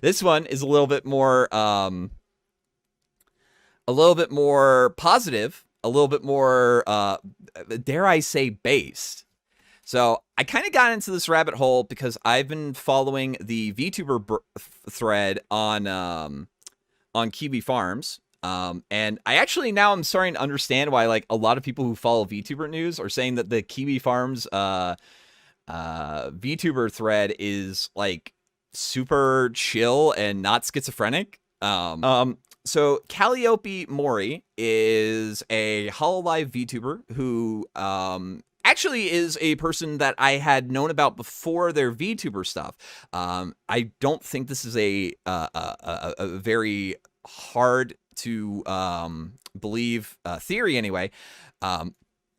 This one is a little bit more positive, a little bit more, dare I say, based. So I kind of got into this rabbit hole because I've been following the VTuber thread on Kiwi Farms. And I actually now I'm starting to understand why like a lot of people who follow VTuber news are saying that the Kiwi Farms VTuber thread is like super chill and not schizophrenic. So Calliope Mori is a Hololive VTuber who actually is a person that I had known about before their VTuber stuff. I don't think this is a very hard to believe theory anyway.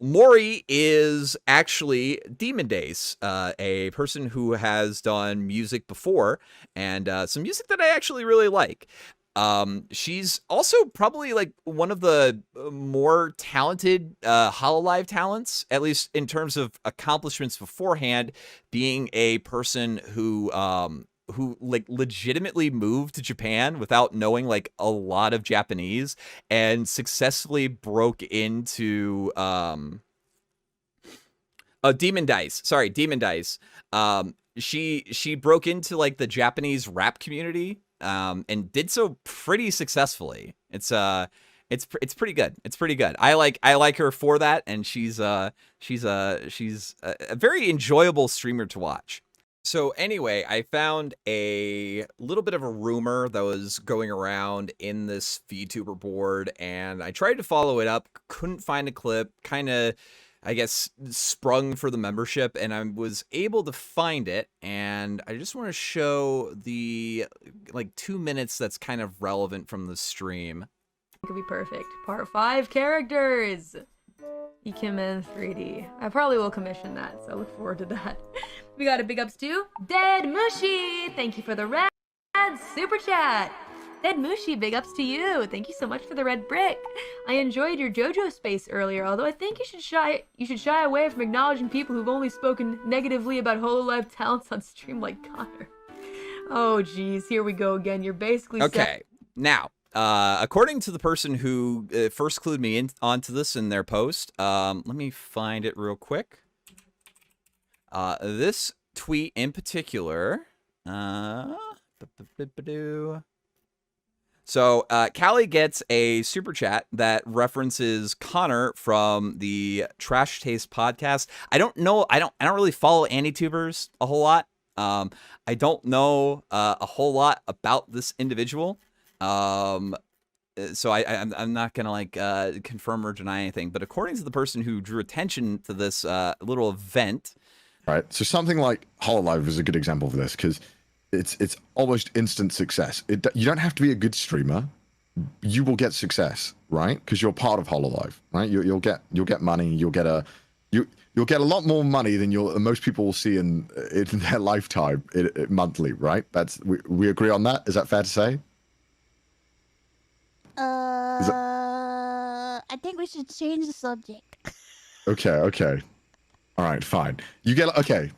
Mori is actually Demon Days, a person who has done music before, and some music that I actually really like. She's also probably like one of the more talented Hololive talents, at least in terms of accomplishments beforehand, being a person who like legitimately moved to Japan without knowing like a lot of Japanese and successfully broke into Demon Dice. Sorry, Demon Dice. She broke into like the Japanese rap community and did so pretty successfully. It's pretty good. It's pretty good. I like her for that, and she's a very enjoyable streamer to watch. So anyway, I found a little bit of a rumor that was going around in this VTuber board, and I tried to follow it up, couldn't find a clip, kind of, I guess, sprung for the membership, and I was able to find it, and I just want to show the, like, 2 minutes that's kind of relevant from the stream. Could be perfect. Part 5 characters! Ekim 3D. I probably will commission that, so I look forward to that. We got a big ups to Dead Mushi! Thank you for the red super chat! Dead Mushi, big ups to you! Thank you so much for the red brick! I enjoyed your JoJo space earlier, although I think you should shy away from acknowledging people who've only spoken negatively about Hololive talents on stream like Connor. Oh geez, here we go again. You're basically okay. Now, according to the person who first clued me onto this in their post, let me find it real quick. This tweet in particular, so Callie gets a super chat that references Connor from the Trash Taste podcast. I don't know. I don't really follow AniTubers a whole lot. I don't know a whole lot about this individual. So I'm not gonna like confirm or deny anything. But according to the person who drew attention to this little event, right? So something like Hololive is a good example of this because it's almost instant success. You don't have to be a good streamer. You will get success, right? Because you're part of Hololive, right? You'll get money. You'll get a lot more money than most people will see in their lifetime monthly, right? We agree on that. Is that fair to say? I think we should change the subject. Okay. All right, fine. You get okay.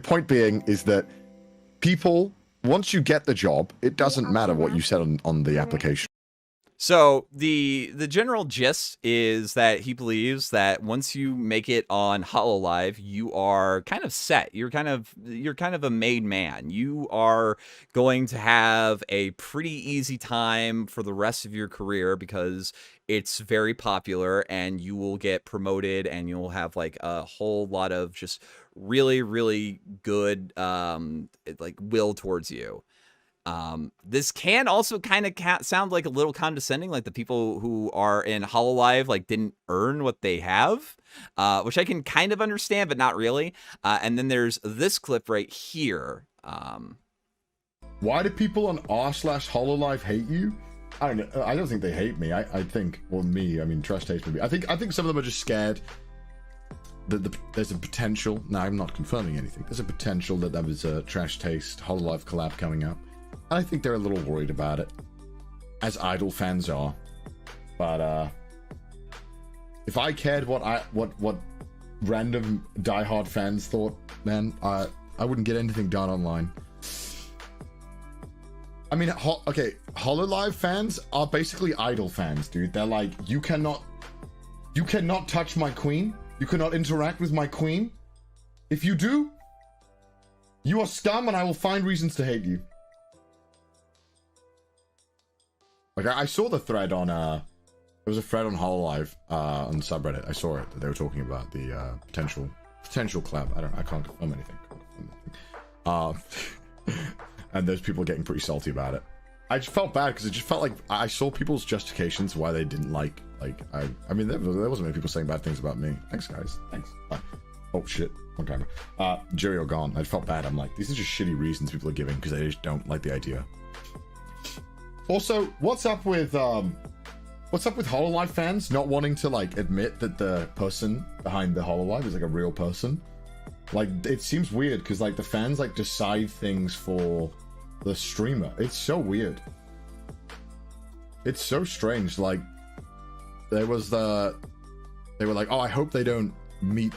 Point being is that people, once you get the job, it doesn't matter what you said on the application. So the general gist is that he believes that once you make it on Hololive, you are kind of set. You're kind of a made man. You are going to have a pretty easy time for the rest of your career because it's very popular, and you will get promoted, and you'll have like a whole lot of just really, really good like will towards you. This can also kind of sound like a little condescending, like the people who are in Hololive like didn't earn what they have, which I can kind of understand, but not really. And then there's this clip right here. Why do people on r/Hololive hate you? I don't think they hate me. I think, well, me. I mean, Trash Taste maybe. I think some of them are just scared that there's a potential. No, I'm not confirming anything. There's a potential that there was a Trash Taste Hololive collab coming up. I think they're a little worried about it, as Idol fans are. But if I cared what random diehard fans thought, man, I wouldn't get anything done online. I mean, okay, HoloLive fans are basically idol fans, dude. They're like, you cannot touch my queen. You cannot interact with my queen. If you do, you are scum, and I will find reasons to hate you. Like, I saw the thread on, there was a thread on HoloLive, on the subreddit. I saw it, that they were talking about the, potential collab. I can't confirm anything. And there's people getting pretty salty about it. I just felt bad, because it just felt like I saw people's justifications why they didn't like, I mean, there wasn't many people saying bad things about me. Thanks, guys. Thanks. Bye. Oh, shit. On camera. Jerry or gone. I felt bad. I'm like, these are just shitty reasons people are giving, because they just don't like the idea. Also, what's up with HoloLive fans not wanting to, like, admit that the person behind the HoloLive is, like, a real person? Like, it seems weird, because, like, the fans, like, decide things for the streamer. It's so weird. It's so strange. Like, they were like, oh, I hope they don't meet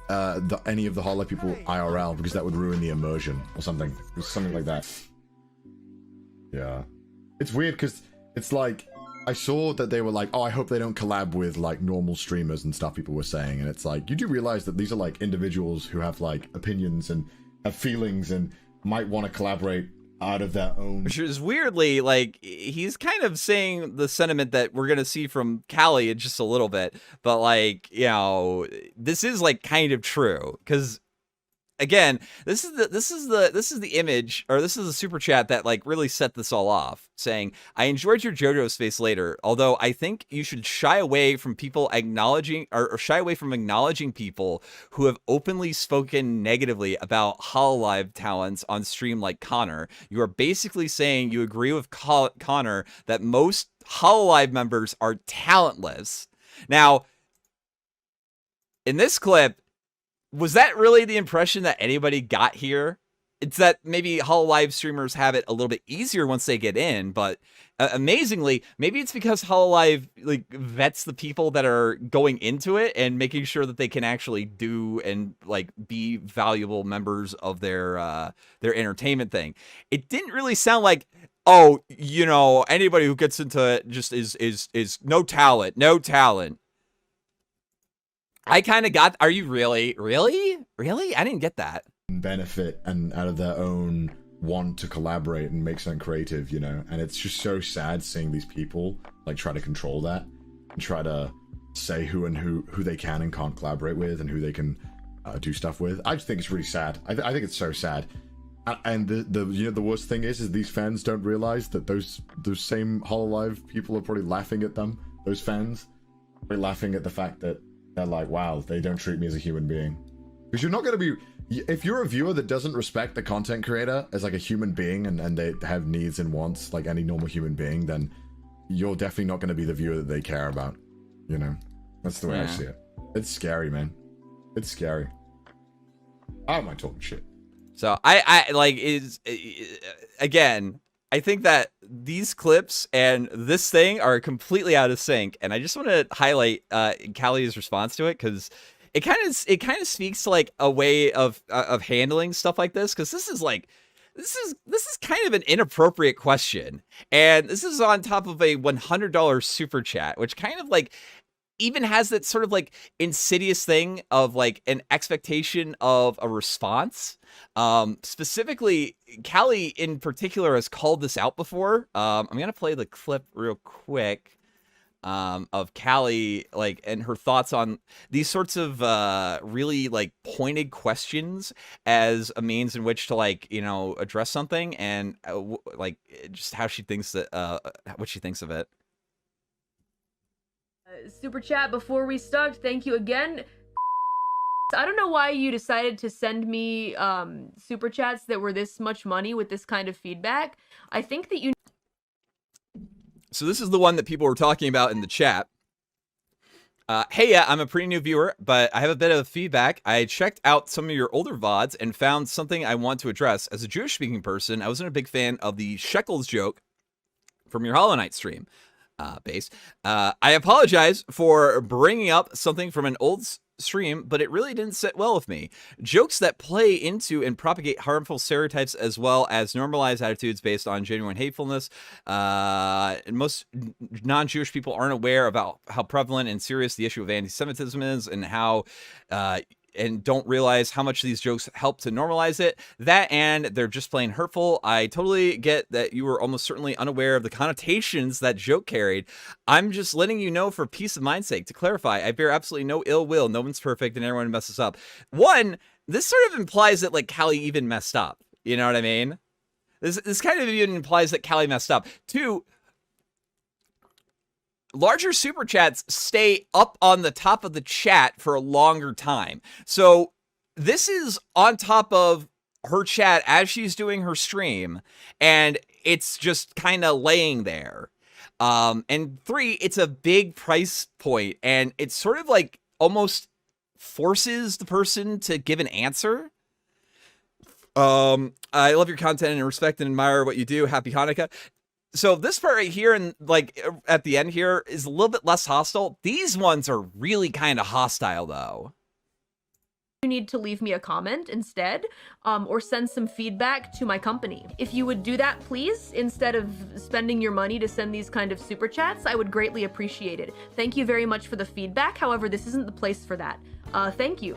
any of the HoloLive people IRL, because that would ruin the immersion, or something. It was something like that. Yeah. It's weird, because it's like, I saw that they were like, oh, I hope they don't collab with, like, normal streamers and stuff, people were saying, and it's like, you do realize that these are, like, individuals who have, like, opinions and have feelings and might want to collaborate out of their own... Which is weirdly, like, he's kind of saying the sentiment that we're gonna see from Callie in just a little bit, but, like, you know, this is, like, kind of true, because... Again, this is the image, or this is the super chat that like really set this all off, saying, I enjoyed your JoJo space later, although I think you should shy away from people acknowledging or shy away from acknowledging people who have openly spoken negatively about HoloLive talents on stream like Connor. You are basically saying you agree with Connor that most HoloLive members are talentless. Now, in this clip, was that really the impression that anybody got here? It's that maybe HoloLive streamers have it a little bit easier once they get in, but amazingly, maybe it's because HoloLive like vets the people that are going into it and making sure that they can actually do and like be valuable members of their entertainment thing. It didn't really sound like, oh, you know, anybody who gets into it just is no talent. I kind of got, are you really? I didn't get that. Benefit and out of their own want to collaborate and make something creative, you know? And it's just so sad seeing these people like try to control that and try to say who they can and can't collaborate with and who they can do stuff with. I just think it's really sad. I think it's so sad. And the worst thing is these fans don't realize that those same HoloLive people are probably laughing at them. Those fans are laughing at the fact that they're like, wow, they don't treat me as a human being. Because you're not going to be... If you're a viewer that doesn't respect the content creator as like a human being and they have needs and wants like any normal human being, then you're definitely not going to be the viewer that they care about. You know? That's the way I see it. It's scary, man. It's scary. I don't mind talking shit. So I like again, I think that these clips and this thing are completely out of sync, and I just want to highlight Callie's response to it because it kind of speaks to like a way of handling stuff like this, because this is kind of an inappropriate question, and this is on top of a $100 super chat, which kind of like even has that sort of like insidious thing of like an expectation of a response. Specifically, Callie in particular has called this out before. I'm gonna play the clip real quick of Callie like and her thoughts on these sorts of really like pointed questions as a means in which to like, you know, address something, and like just how she thinks that what she thinks of it. Super chat before we start, thank you again. I don't know why you decided to send me super chats that were this much money with this kind of feedback. I think that you... So this is the one that people were talking about in the chat. Hey, yeah, I'm a pretty new viewer, but I have a bit of feedback. I checked out some of your older VODs and found something I want to address. As a Jewish-speaking person, I wasn't a big fan of the shekels joke from your Hollow Knight stream. Base. I apologize for bringing up something from an old stream, but it really didn't sit well with me. Jokes that play into and propagate harmful stereotypes as well as normalize attitudes based on genuine hatefulness. And most non-Jewish people aren't aware about how prevalent and serious the issue of anti-Semitism is, and how and don't realize how much these jokes help to normalize it. That and they're just plain hurtful. I totally get that you were almost certainly unaware of the connotations that joke carried. I'm just letting you know for peace of mind's sake. To clarify, I bear absolutely no ill will. No one's perfect and everyone messes up. One, this sort of implies that like Callie even messed up. You know what I mean? This kind of even implies that Callie messed up. Two, larger super chats stay up on the top of the chat for a longer time. So this is on top of her chat as she's doing her stream, and it's just kind of laying there. And three, it's a big price point, and it's sort of like almost forces the person to give an answer. I love your content and respect and admire what you do. Happy Hanukkah. So this part right here and like at the end here is a little bit less hostile. These ones are really kind of hostile though. You need to leave me a comment instead, or send some feedback to my company. If you would do that, please, instead of spending your money to send these kind of super chats, I would greatly appreciate it. Thank you very much for the feedback. However, this isn't the place for that. Thank you.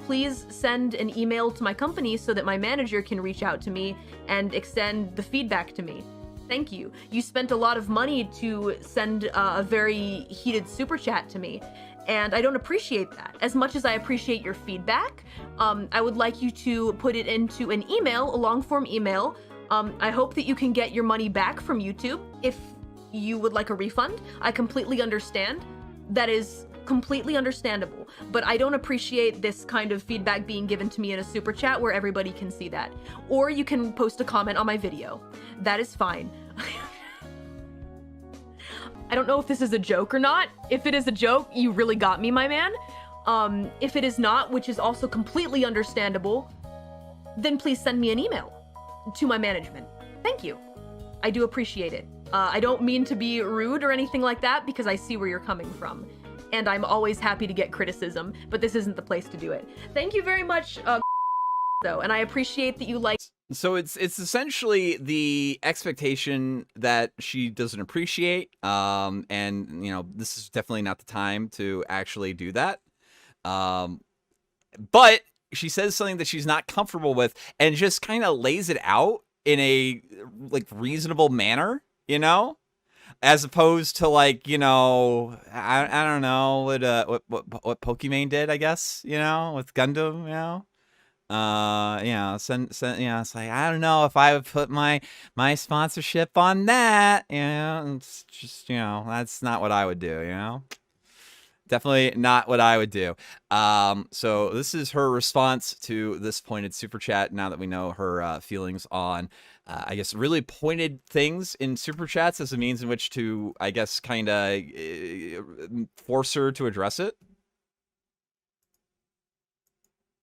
Please send an email to my company so that my manager can reach out to me and extend the feedback to me. Thank you. You spent a lot of money to send a very heated super chat to me, and I don't appreciate that. As much as I appreciate your feedback, I would like you to put it into an email, a long-form email. I hope that you can get your money back from YouTube. If you would like a refund, I completely understand. That is completely understandable, but I don't appreciate this kind of feedback being given to me in a super chat where everybody can see that. Or you can post a comment on my video. That is fine. I don't know if this is a joke or not. If it is a joke, you really got me, my man. If it is not, which is also completely understandable, then please send me an email to my management. Thank you. I do appreciate it. I don't mean to be rude or anything like that because I see where you're coming from. And I'm always happy to get criticism, but this isn't the place to do it. Thank you very much, though, and I appreciate that you like. So it's essentially the expectation that she doesn't appreciate, and you know this is definitely not the time to actually do that. But she says something that she's not comfortable with, and just kind of lays it out in a like reasonable manner, you know. As opposed to like, you know, I don't know what Pokimane did, I guess, you know, with Gundam, you know. You know, you know, it's like I don't know if I would put my sponsorship on that, you know. It's just, you know, that's not what I would do, you know. Definitely not what I would do. So this is her response to this pointed super chat. Now that we know her feelings on, I guess, really pointed things in super chats as a means in which to, I guess, kind of force her to address it.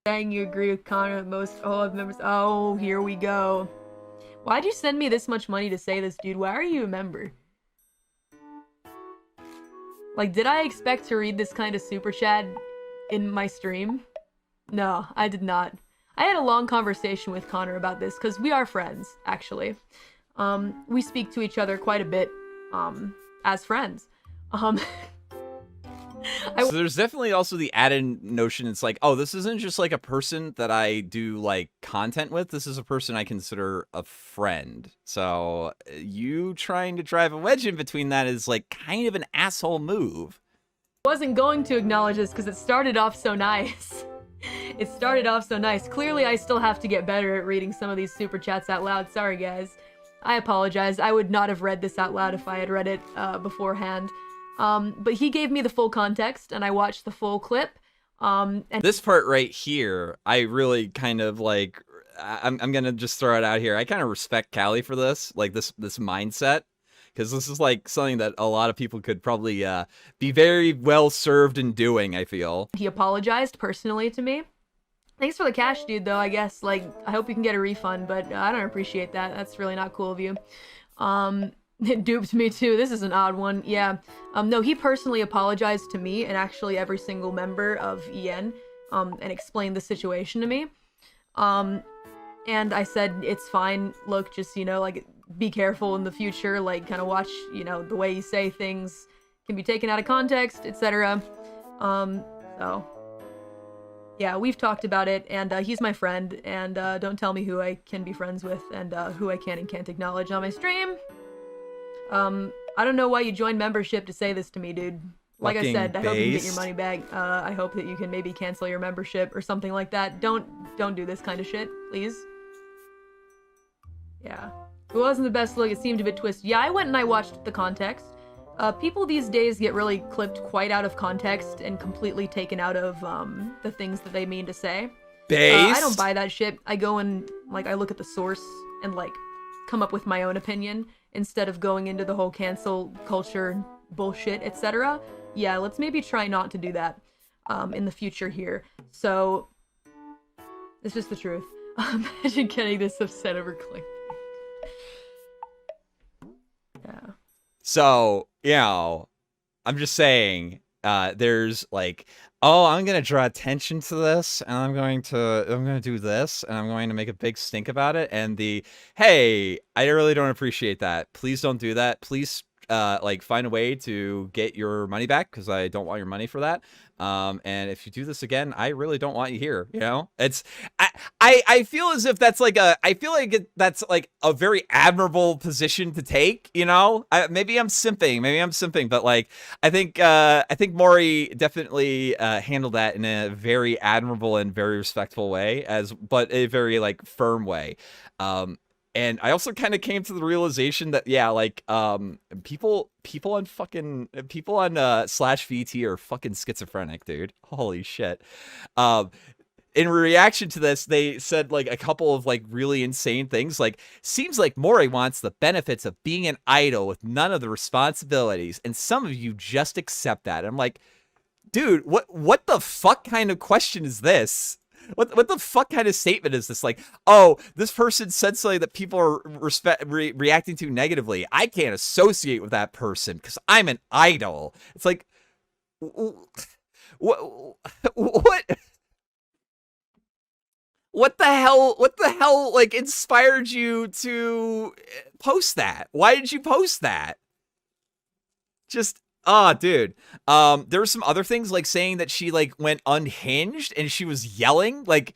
Saying you agree with Connor that most members. Oh, here we go. Why'd you send me this much money to say this, dude? Why are you a member? Like, did I expect to read this kind of super chat in my stream? No, I did not. I had a long conversation with Connor about this because we are friends, actually. We speak to each other quite a bit, as friends. So there's definitely also the added notion. It's like, oh, this isn't just like a person that I do like content with. This is a person I consider a friend. So you trying to drive a wedge in between that is like kind of an asshole move. I wasn't going to acknowledge this because it started off so nice. It started off so nice. Clearly, I still have to get better at reading some of these super chats out loud. Sorry, guys. I apologize. I would not have read this out loud if I had read it beforehand. But he gave me the full context, and I watched the full clip. And this part right here, I really kind of like. I'm gonna just throw it out here. I kind of respect Callie for this, like this mindset, because this is like something that a lot of people could probably be very well served in doing. I feel he apologized personally to me. Thanks for the cash, dude. Though I guess like I hope you can get a refund, but I don't appreciate that. That's really not cool of you. It duped me too. This is an odd one. Yeah. No, he personally apologized to me and actually every single member of EN, and explained the situation to me. And I said, it's fine. Look, just, like, be careful in the future. Like, kind of watch, the way you say things can be taken out of context, etc. So, yeah, we've talked about it, and he's my friend, and don't tell me who I can be friends with and who I can and can't acknowledge on my stream. I don't know why you joined membership to say this to me, dude. Like I said, I hope you can get your money back. I hope that you can maybe cancel your membership or something like that. Don't do this kind of shit, please. Yeah. It wasn't the best look. It seemed a bit twisted. Yeah, I went and I watched the context. People these days get really clipped quite out of context and completely taken out of the things that they mean to say. I don't buy that shit. I go and, like, I look at the source and, like, come up with my own opinion instead of going into the whole cancel culture bullshit, etc. Yeah, let's maybe try not to do that in the future here. So, it's just the truth. Imagine getting this upset over clickbait. Yeah. So, I'm just saying, there's like, oh, I'm gonna draw attention to this, and I'm gonna do this, and I'm going to make a big stink about it. And hey, I really don't appreciate that. Please don't do that. Please, like, find a way to get your money back, because I don't want your money for that. And if you do this again, I really don't want you here. It's, I feel as if that's like that's like a very admirable position to take. Maybe I'm simping, but like, I think Mori definitely handled that in a very admirable and very respectful way, but a very, like, firm way. And I also kind of came to the realization that, people on /VT are fucking schizophrenic, dude. Holy shit. In reaction to this, they said, like, a couple of, like, really insane things. Like, seems like Mori wants the benefits of being an idol with none of the responsibilities, and some of you just accept that. I'm like, dude, what the fuck kind of question is this? What the fuck kind of statement is this? Like, oh, this person said something that people are reacting to negatively. I can't associate with that person because I'm an idol. It's like, what the hell, like, inspired you to post that? Why did you post that? Just, dude. There were some other things, like saying that she, like, went unhinged and she was yelling. Like,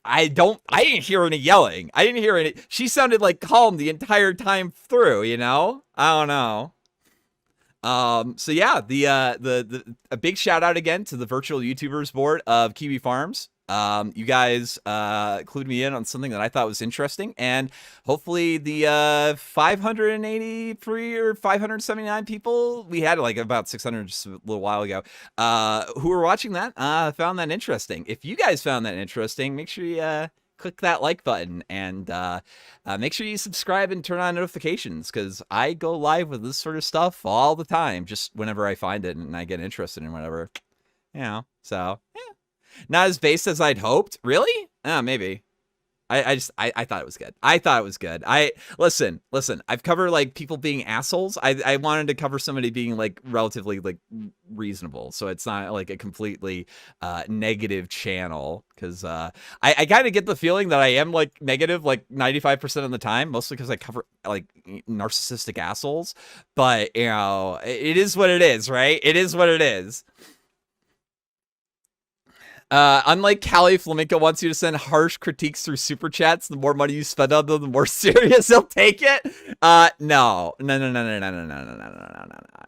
I didn't hear any yelling. I didn't hear any. She sounded, like, calm the entire time through, I don't know. So yeah, a big shout out again to the virtual YouTubers board of Kiwi Farms. You guys clued me in on something that I thought was interesting, and hopefully the 583 or 579 people, we had like about 600 just a little while ago, who were watching that, found that interesting. If you guys found that interesting, make sure you click that like button, and make sure you subscribe and turn on notifications, because I go live with this sort of stuff all the time, just whenever I find it and I get interested in whatever, so yeah. Not as based as I'd hoped. Really? Maybe. I thought it was good. I thought it was good. Listen, I've covered, like, people being assholes. I wanted to cover somebody being, like, relatively, like, reasonable. So it's not like a completely negative channel, because I kind of get the feeling that I am, like, negative, like, 95% of the time, mostly because I cover, like, narcissistic assholes. But, it is what it is, right? It is what it is. Unlike Callie, Flamenco wants you to send harsh critiques through super chats. The more money you spend on them, the more serious he'll take it. No.